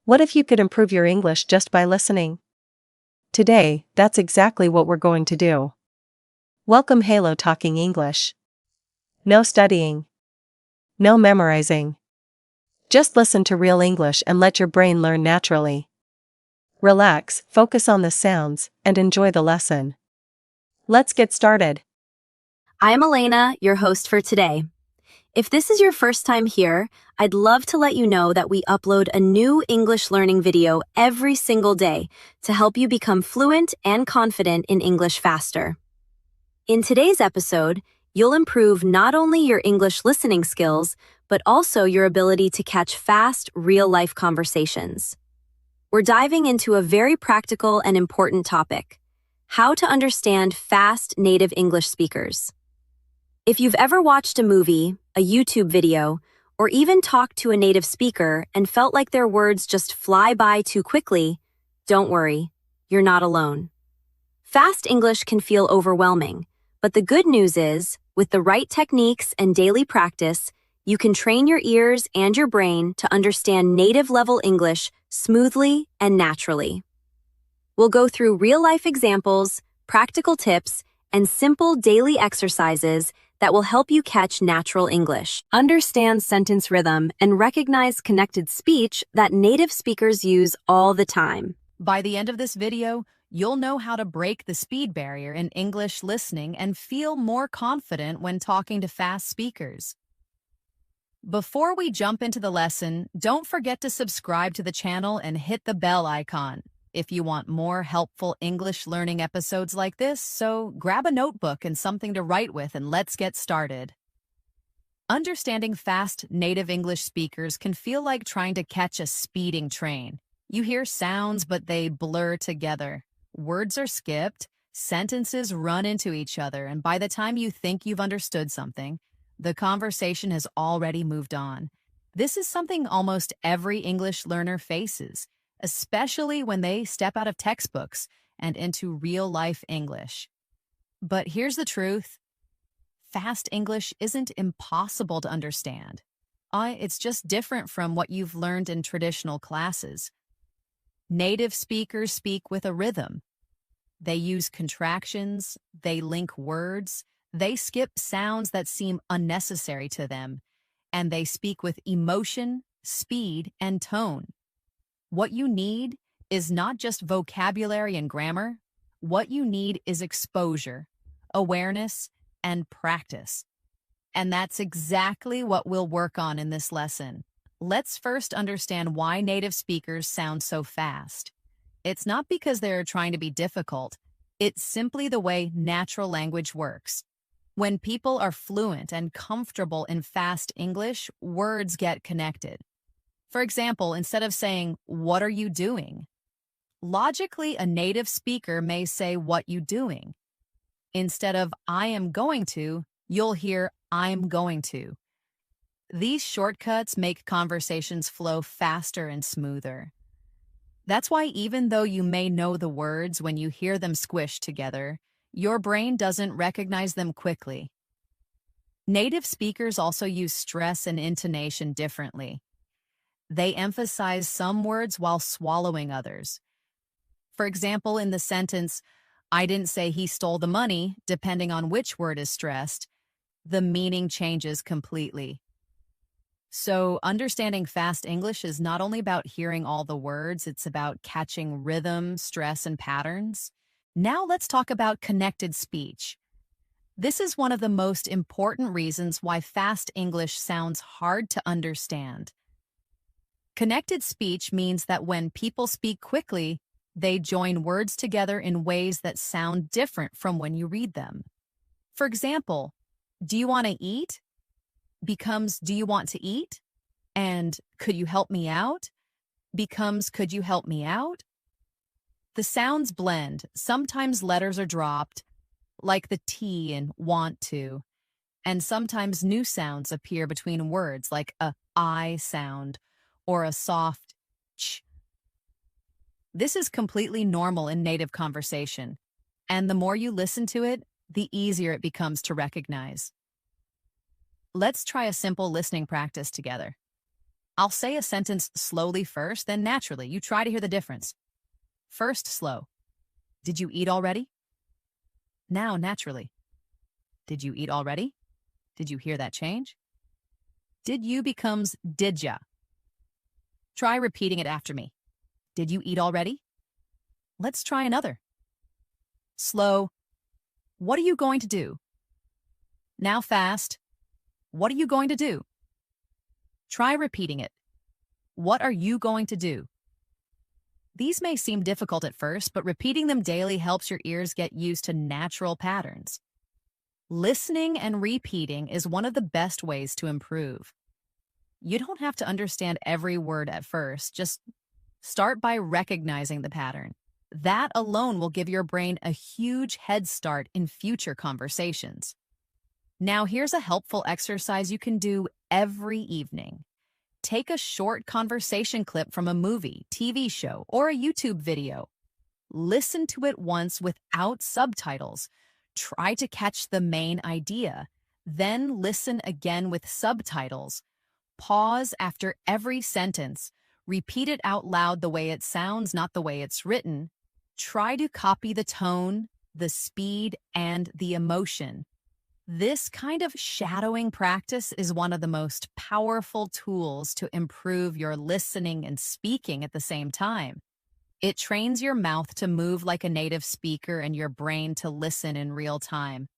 What if you could improve your English just by listening? Today, that's exactly what we're going to do. Welcome Halo Talking English. No studying. No memorizing. Just listen to real English and let your brain learn naturally. Relax, focus on the sounds, and enjoy the lesson. Let's get started. I'm Elena, your host for today. If this is your first time here, I'd love to let you know that we upload a new English learning video every single day to help you become fluent and confident in English faster. In today's episode, you'll improve not only your English listening skills, but also your ability to catch fast, real-life conversations. We're diving into a very practical and important topic: how to understand fast native English speakers. If you've ever watched a movie, a YouTube video, or even talked to a native speaker and felt like their words just fly by too quickly, don't worry, you're not alone. Fast English can feel overwhelming, but the good news is, with the right techniques and daily practice, you can train your ears and your brain to understand native-level English smoothly and naturally. We'll go through real-life examples, practical tips, and simple daily exercises that will help you catch natural English, understand sentence rhythm, and recognize connected speech that native speakers use all the time. By the end of this video, you'll know how to break the speed barrier in English listening and feel more confident when talking to fast speakers. Before we jump into the lesson, don't forget to subscribe to the channel and hit the bell icon if you want more helpful English learning episodes like this, so grab a notebook and something to write with and let's get started. Understanding fast native English speakers can feel like trying to catch a speeding train. You hear sounds, but they blur together. Words are skipped, sentences run into each other, and by the time you think you've understood something, the conversation has already moved on. This is something almost every English learner faces, especially when they step out of textbooks and into real-life English. But here's the truth. Fast English isn't impossible to understand. It's just different from what you've learned in traditional classes. Native speakers speak with a rhythm. They use contractions, they link words, they skip sounds that seem unnecessary to them, and they speak with emotion, speed, and tone. What you need is not just vocabulary and grammar. What you need is exposure, awareness, and practice. And that's exactly what we'll work on in this lesson. Let's first understand why native speakers sound so fast. It's not because they're trying to be difficult. It's simply the way natural language works. When people are fluent and comfortable in fast English, words get connected. For example, instead of saying, "What are you doing?" logically, a native speaker may say, "What you doing?" Instead of "I am going to," you'll hear "I'm going to." These shortcuts make conversations flow faster and smoother. That's why even though you may know the words when you hear them squished together, your brain doesn't recognize them quickly. Native speakers also use stress and intonation differently. They emphasize some words while swallowing others. For example, in the sentence, "I didn't say he stole the money," depending on which word is stressed, the meaning changes completely. So, understanding fast English is not only about hearing all the words, it's about catching rhythm, stress, and patterns. Now let's talk about connected speech. This is one of the most important reasons why fast English sounds hard to understand. Connected speech means that when people speak quickly, they join words together in ways that sound different from when you read them. For example, "Do you want to eat?" becomes "Do you want to eat?" and "Could you help me out?" becomes "Could you help me out?" The sounds blend. Sometimes letters are dropped, like the T in "want to," and sometimes new sounds appear between words, like a I sound or a soft ch. This is completely normal in native conversation, and the more you listen to it, the easier it becomes to recognize. Let's try a simple listening practice together. I'll say a sentence slowly first, then naturally. You try to hear the difference. First, slow. Did you eat already? Now, naturally. Did you eat already? Did you hear that change? Did you becomes did ya. Try repeating it after me. Did you eat already? Let's try another. Slow. What are you going to do? Now fast. What are you going to do? Try repeating it. What are you going to do? These may seem difficult at first, but repeating them daily helps your ears get used to natural patterns. Listening and repeating is one of the best ways to improve. You don't have to understand every word at first. Just start by recognizing the pattern. That alone will give your brain a huge head start in future conversations. Now, here's a helpful exercise you can do every evening. Take a short conversation clip from a movie, TV show, or a YouTube video. Listen to it once without subtitles. Try to catch the main idea. Then listen again with subtitles. Pause after every sentence. Repeat it out loud the way it sounds, not the way it's written. Try to copy the tone, the speed, and the emotion. This kind of shadowing practice is one of the most powerful tools to improve your listening and speaking at the same time. It trains your mouth to move like a native speaker and your brain to listen in real time.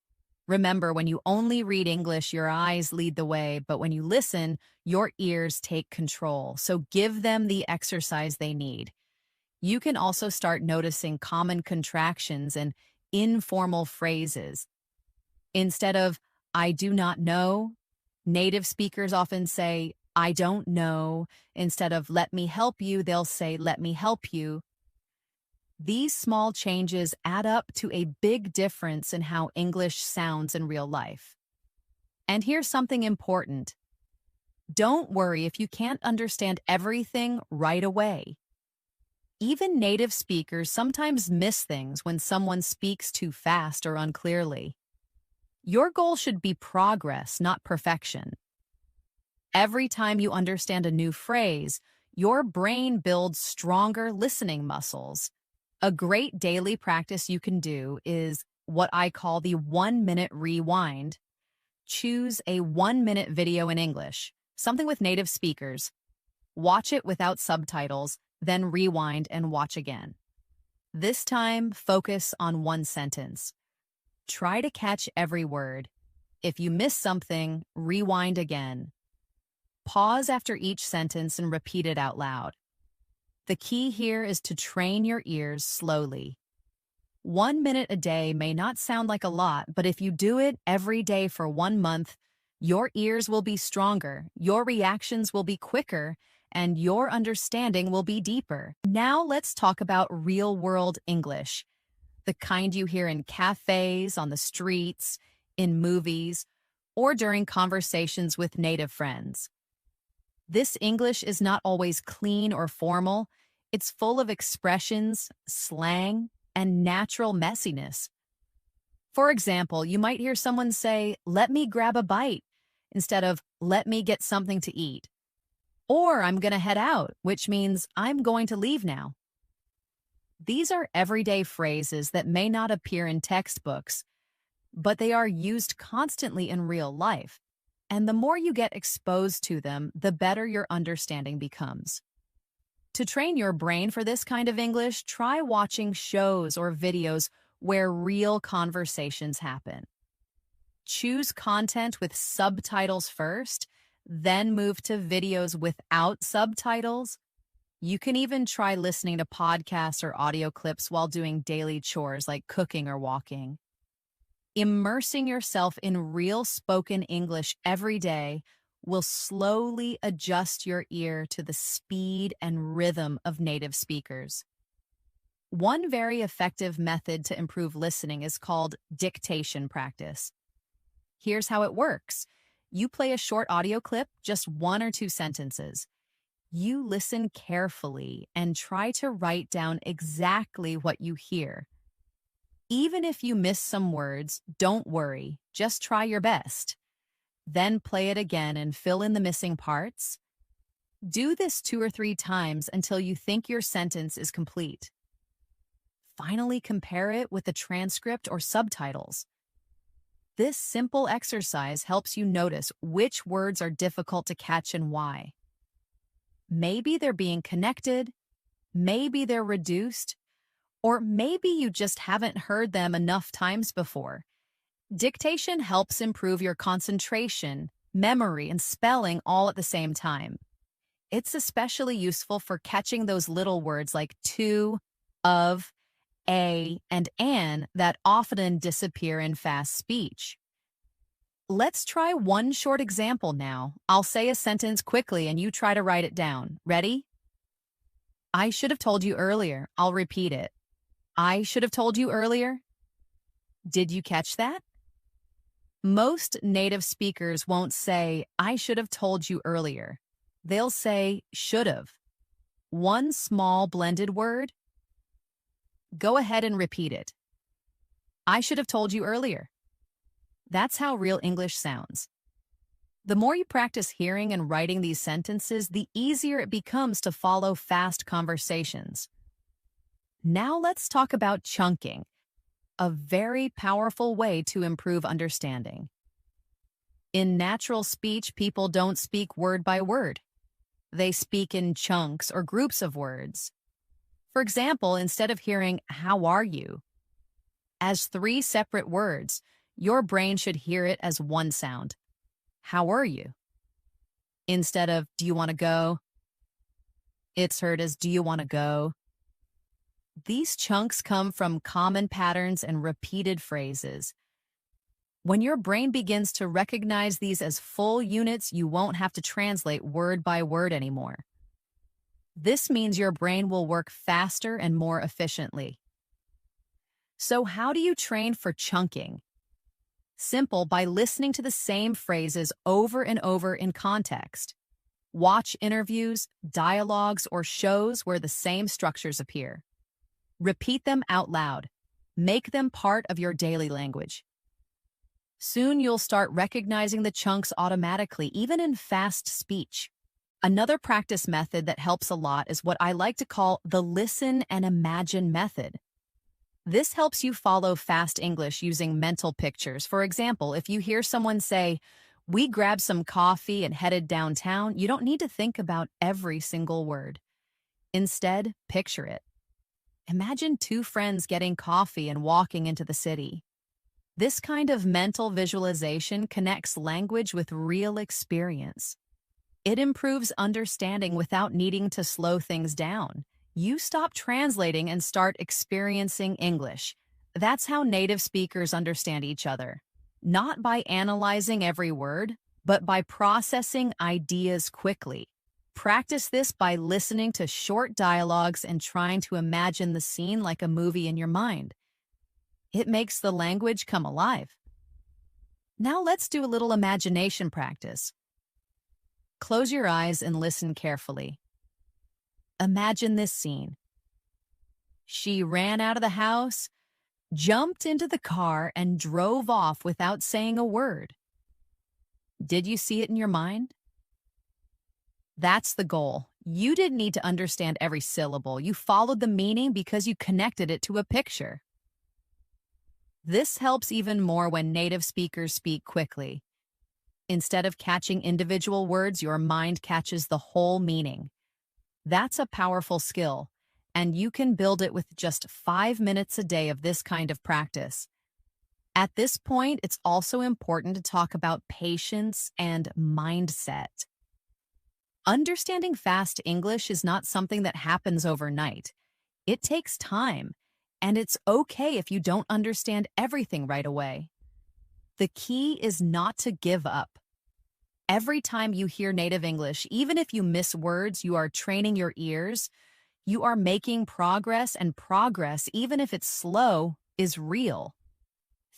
Remember, when you only read English, your eyes lead the way, but when you listen, your ears take control. So give them the exercise they need. You can also start noticing common contractions and informal phrases. Instead of, I do not know, native speakers often say, I don't know. Instead of, let me help you, they'll say, let me help you. These small changes add up to a big difference in how English sounds in real life. And here's something important. Don't worry if you can't understand everything right away. Even native speakers sometimes miss things when someone speaks too fast or unclearly. Your goal should be progress, not perfection. Every time you understand a new phrase, your brain builds stronger listening muscles. A great daily practice you can do is what I call the 1-minute rewind. Choose a 1-minute video in English, something with native speakers. Watch it without subtitles, then rewind and watch again. This time, focus on one sentence. Try to catch every word. If you miss something, rewind again. Pause after each sentence and repeat it out loud. The key here is to train your ears slowly. 1 minute a day may not sound like a lot, but if you do it every day for 1 month, your ears will be stronger, your reactions will be quicker, and your understanding will be deeper. Now let's talk about real-world English. The kind you hear in cafes, on the streets, in movies, or during conversations with native friends. This English is not always clean or formal. It's full of expressions, slang, and natural messiness. For example, you might hear someone say, "Let me grab a bite," instead of, "Let me get something to eat." Or, "I'm gonna head out," which means, "I'm going to leave now." These are everyday phrases that may not appear in textbooks, but they are used constantly in real life. And the more you get exposed to them, the better your understanding becomes. To train your brain for this kind of English, try watching shows or videos where real conversations happen. Choose content with subtitles first, then move to videos without subtitles. You can even try listening to podcasts or audio clips while doing daily chores like cooking or walking. Immersing yourself in real spoken English every day will slowly adjust your ear to the speed and rhythm of native speakers. One very effective method to improve listening is called dictation practice. Here's how it works. You play a short audio clip, just 1 or 2 sentences. You listen carefully and try to write down exactly what you hear. Even if you miss some words, don't worry, just try your best. Then play it again and fill in the missing parts. Do this 2 or 3 times until you think your sentence is complete. Finally, compare it with the transcript or subtitles. This simple exercise helps you notice which words are difficult to catch and why. Maybe they're being connected, maybe they're reduced, or maybe you just haven't heard them enough times before. Dictation helps improve your concentration, memory, and spelling all at the same time. It's especially useful for catching those little words like to, of, a, and an that often disappear in fast speech. Let's try one short example now. I'll say a sentence quickly and you try to write it down. Ready? I should have told you earlier. I'll repeat it. I should have told you earlier. Did you catch that? Most native speakers won't say, I should have told you earlier. They'll say, should have. One small blended word. Go ahead and repeat it. I should have told you earlier. That's how real English sounds. The more you practice hearing and writing these sentences, the easier it becomes to follow fast conversations. Now let's talk about chunking, a very powerful way to improve understanding. In natural speech, people don't speak word by word. They speak in chunks or groups of words. For example, instead of hearing, how are you? As 3 separate words, your brain should hear it as one sound. How are you? Instead of, do you want to go? It's heard as, do you want to go? These chunks come from common patterns and repeated phrases. When your brain begins to recognize these as full units, you won't have to translate word by word anymore. This means your brain will work faster and more efficiently. So how do you train for chunking? Simple, by listening to the same phrases over and over in context. Watch interviews, dialogues, or shows where the same structures appear. Repeat them out loud. Make them part of your daily language. Soon you'll start recognizing the chunks automatically, even in fast speech. Another practice method that helps a lot is what I like to call the listen and imagine method. This helps you follow fast English using mental pictures. For example, if you hear someone say, we grabbed some coffee and headed downtown, you don't need to think about every single word. Instead, picture it. Imagine 2 friends getting coffee and walking into the city. This kind of mental visualization connects language with real experience. It improves understanding without needing to slow things down. You stop translating and start experiencing English. That's how native speakers understand each other. Not by analyzing every word, but by processing ideas quickly. Practice this by listening to short dialogues and trying to imagine the scene like a movie in your mind. It makes the language come alive. Now let's do a little imagination practice. Close your eyes and listen carefully. Imagine this scene. She ran out of the house, jumped into the car, and drove off without saying a word. Did you see it in your mind? That's the goal. You didn't need to understand every syllable. You followed the meaning because you connected it to a picture. This helps even more when native speakers speak quickly. Instead of catching individual words, your mind catches the whole meaning. That's a powerful skill, and you can build it with just 5 minutes a day of this kind of practice. At this point, it's also important to talk about patience and mindset. Understanding fast English is not something that happens overnight. It takes time, and it's okay if you don't understand everything right away. The key is not to give up. Every time you hear native English, even if you miss words, you are training your ears. You are making progress, and progress, even if it's slow, is real.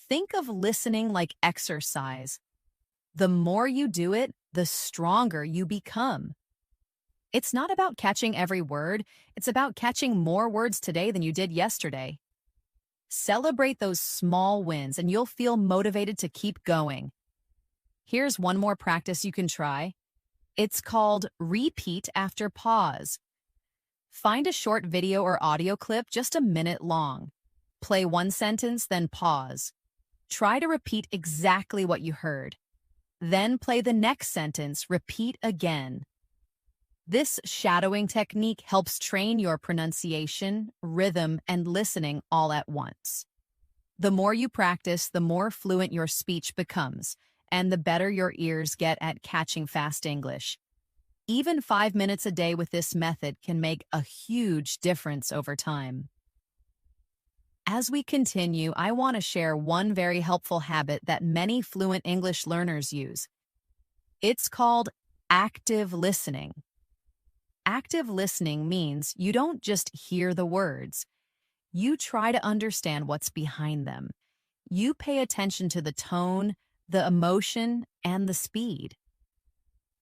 Think of listening like exercise. The more you do it, the stronger you become. It's not about catching every word. It's about catching more words today than you did yesterday. Celebrate those small wins, and you'll feel motivated to keep going. Here's one more practice you can try. It's called repeat after pause. Find a short video or audio clip just a minute long. Play one sentence, then pause. Try to repeat exactly what you heard. Then play the next sentence, repeat again. This shadowing technique helps train your pronunciation, rhythm, and listening all at once. The more you practice, the more fluent your speech becomes, and the better your ears get at catching fast English. Even 5 minutes a day with this method can make a huge difference over time. As we continue, I want to share one very helpful habit that many fluent English learners use. It's called active listening. Active listening means you don't just hear the words. You try to understand what's behind them. You pay attention to the tone, the emotion, and the speed.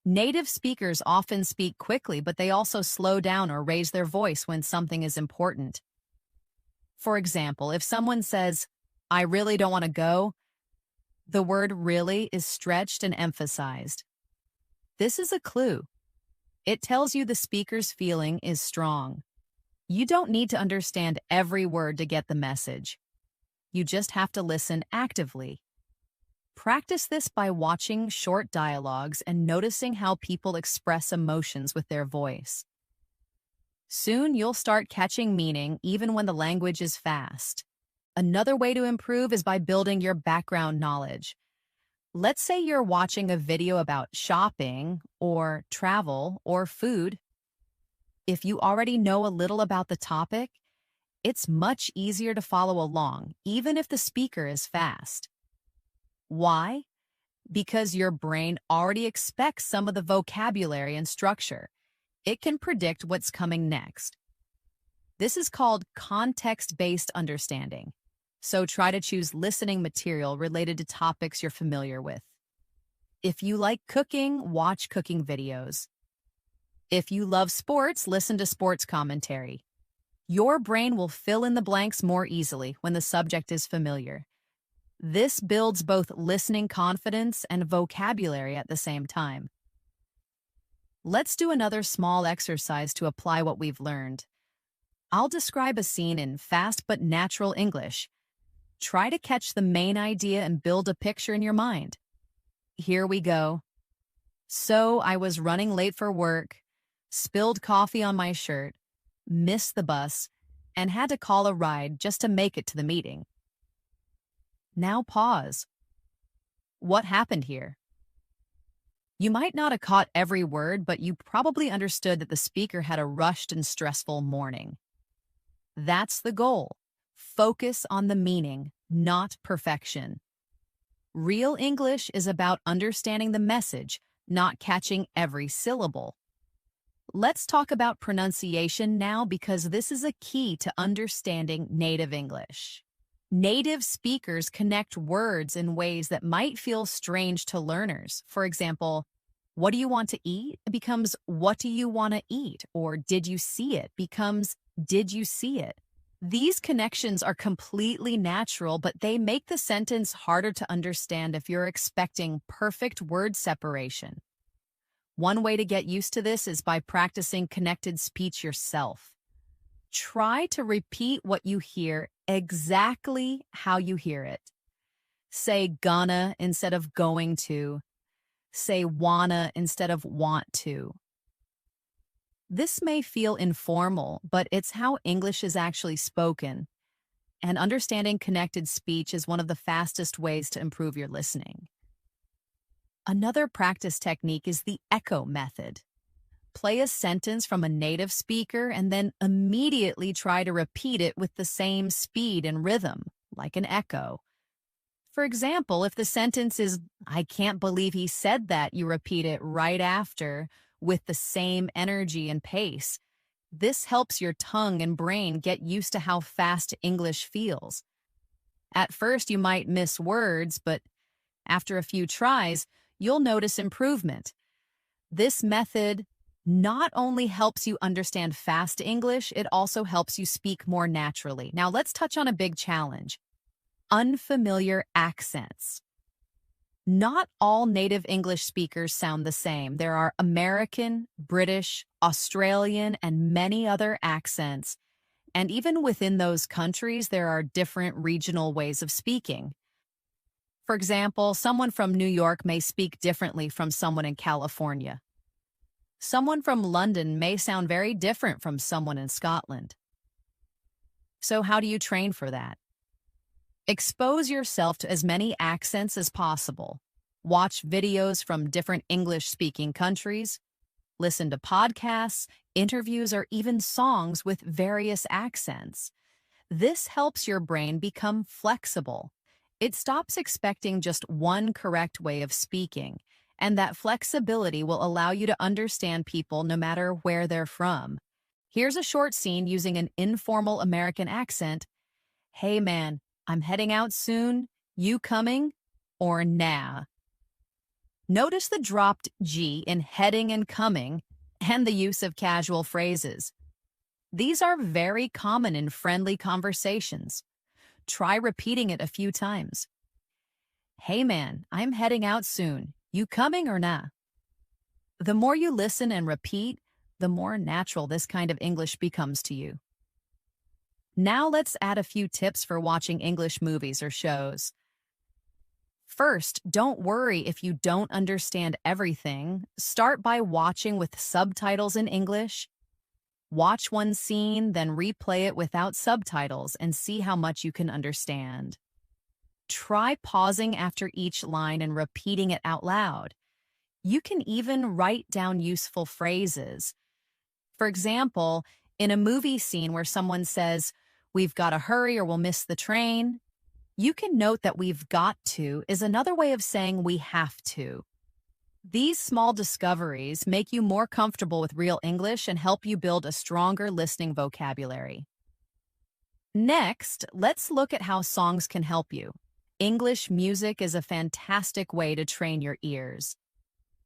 Native speakers often speak quickly, but they also slow down or raise their voice when something is important. For example, if someone says, "I really don't want to go," the word really is stretched and emphasized. This is a clue. It tells you the speaker's feeling is strong. You don't need to understand every word to get the message. You just have to listen actively. Practice this by watching short dialogues and noticing how people express emotions with their voice. Soon you'll start catching meaning even when the language is fast. Another way to improve is by building your background knowledge. Let's say you're watching a video about shopping or travel or food. If you already know a little about the topic, it's much easier to follow along, even if the speaker is fast. Why? Because your brain already expects some of the vocabulary and structure. It can predict what's coming next. This is called context-based understanding. So try to choose listening material related to topics you're familiar with. If you like cooking, watch cooking videos. If you love sports, listen to sports commentary. Your brain will fill in the blanks more easily when the subject is familiar. This builds both listening confidence and vocabulary at the same time. Let's do another small exercise to apply what we've learned. I'll describe a scene in fast but natural English. Try to catch the main idea and build a picture in your mind. Here we go. So I was running late for work, spilled coffee on my shirt, missed the bus, and had to call a ride just to make it to the meeting. Now pause. What happened here? You might not have caught every word, but you probably understood that the speaker had a rushed and stressful morning. That's the goal. Focus on the meaning, not perfection. Real English is about understanding the message, not catching every syllable. Let's talk about pronunciation now because this is a key to understanding native English. Native speakers connect words in ways that might feel strange to learners. For example, what do you want to eat? It becomes, what do you want to eat? Or did you see it? Becomes, did you see it? These connections are completely natural, but they make the sentence harder to understand if you're expecting perfect word separation. One way to get used to this is by practicing connected speech yourself. Try to repeat what you hear exactly how you hear it. Say gonna instead of going to. Say wanna instead of want to. This may feel informal, but it's how English is actually spoken. And understanding connected speech is one of the fastest ways to improve your listening. Another practice technique is the echo method. Play a sentence from a native speaker and then immediately try to repeat it with the same speed and rhythm, like an echo. For example, if the sentence is, "I can't believe he said that," you repeat it right after with the same energy and pace. This helps your tongue and brain get used to how fast English feels. At first, you might miss words, but after a few tries, you'll notice improvement. This method not only helps you understand fast English, it also helps you speak more naturally. Now let's touch on a big challenge: unfamiliar accents. Not all native English speakers sound the same. There are American, British, Australian, and many other accents. And even within those countries, there are different regional ways of speaking. For example, someone from New York may speak differently from someone in California. Someone from London may sound very different from someone in Scotland. So how do you train for that? Expose yourself to as many accents as possible. Watch videos from different English-speaking countries. Listen to podcasts, interviews, or even songs with various accents. This helps your brain become flexible. It stops expecting just one correct way of speaking, and that flexibility will allow you to understand people no matter where they're from. Here's a short scene using an informal American accent. Hey man, I'm heading out soon. You coming? Or nah? Notice the dropped G in heading and coming and the use of casual phrases. These are very common in friendly conversations. Try repeating it a few times. Hey man, I'm heading out soon. You coming or nah? The more you listen and repeat, the more natural this kind of English becomes to you. Now let's add a few tips for watching English movies or shows. First, don't worry if you don't understand everything. Start by watching with subtitles in English. Watch one scene, then replay it without subtitles and see how much you can understand. Try pausing after each line and repeating it out loud. You can even write down useful phrases. For example, in a movie scene where someone says, "We've got to hurry or we'll miss the train," you can note that "we've got to" is another way of saying "we have to." These small discoveries make you more comfortable with real English and help you build a stronger listening vocabulary. Next, let's look at how songs can help you. English music is a fantastic way to train your ears.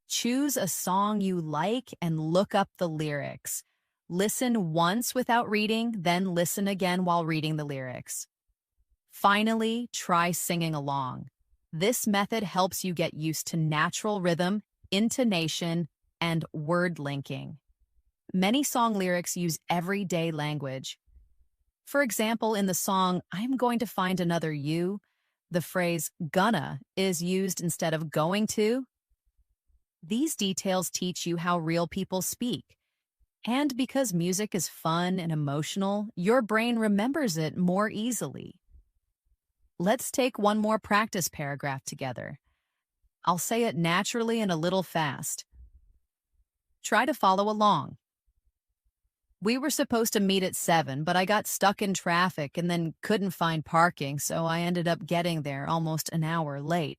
Choose a song you like and look up the lyrics. Listen once without reading, then listen again while reading the lyrics. Finally, try singing along. This method helps you get used to natural rhythm, intonation, and word linking. Many song lyrics use everyday language. For example, in the song "I'm Going to Find Another You," the phrase "gonna" is used instead of "going to." These details teach you how real people speak. And because music is fun and emotional, your brain remembers it more easily. Let's take one more practice paragraph together. I'll say it naturally and a little fast. Try to follow along. We were supposed to meet at 7, but I got stuck in traffic and then couldn't find parking, so I ended up getting there almost an hour late.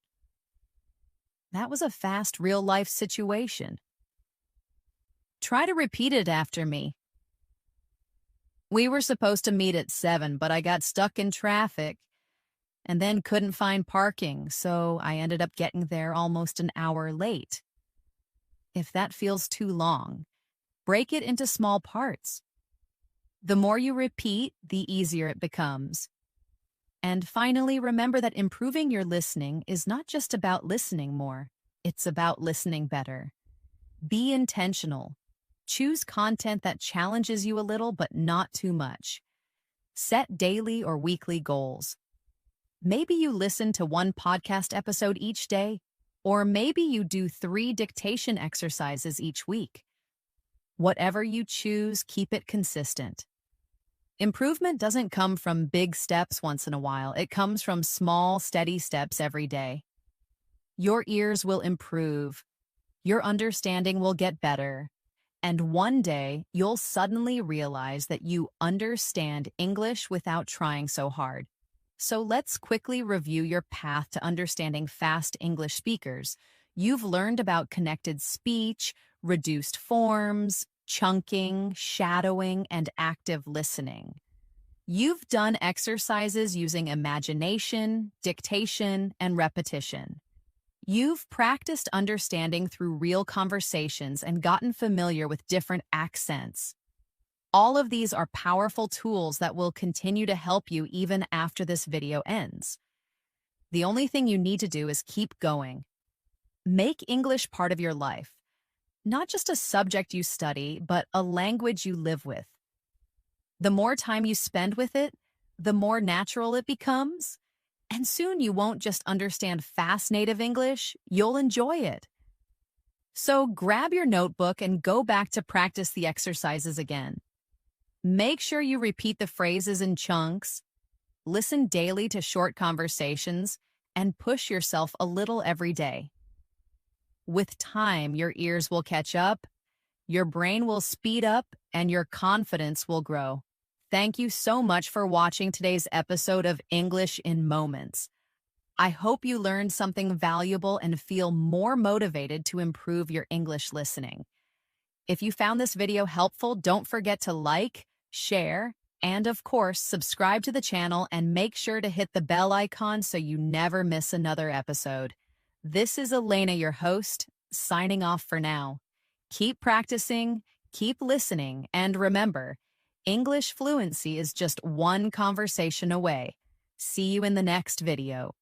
That was a fast, real-life situation. Try to repeat it after me. We were supposed to meet at 7, but I got stuck in traffic and then couldn't find parking, so I ended up getting there almost an hour late. If that feels too long, break it into small parts. The more you repeat, the easier it becomes. And finally, remember that improving your listening is not just about listening more, it's about listening better. Be intentional. Choose content that challenges you a little, but not too much. Set daily or weekly goals. Maybe you listen to one podcast episode each day, or maybe you do 3 dictation exercises each week. Whatever you choose, keep it consistent. Improvement doesn't come from big steps once in a while. It comes from small, steady steps every day. Your ears will improve. Your understanding will get better. And one day, you'll suddenly realize that you understand English without trying so hard. So let's quickly review your path to understanding fast English speakers. You've learned about connected speech, reduced forms, chunking, shadowing, and active listening. You've done exercises using imagination, dictation, and repetition. You've practiced understanding through real conversations and gotten familiar with different accents. All of these are powerful tools that will continue to help you even after this video ends. The only thing you need to do is keep going. Make English part of your life. Not just a subject you study, but a language you live with. The more time you spend with it, the more natural it becomes. And soon you won't just understand fast native English, you'll enjoy it. So grab your notebook and go back to practice the exercises again. Make sure you repeat the phrases in chunks, listen daily to short conversations, and push yourself a little every day. With time, your ears will catch up, your brain will speed up, and your confidence will grow. Thank you so much for watching today's episode of English in Moments. I hope you learned something valuable and feel more motivated to improve your English listening. If you found this video helpful, don't forget to like, share, and of course, subscribe to the channel and make sure to hit the bell icon so you never miss another episode. This is Elena, your host, signing off for now. Keep practicing, keep listening, and remember, English fluency is just one conversation away. See you in the next video.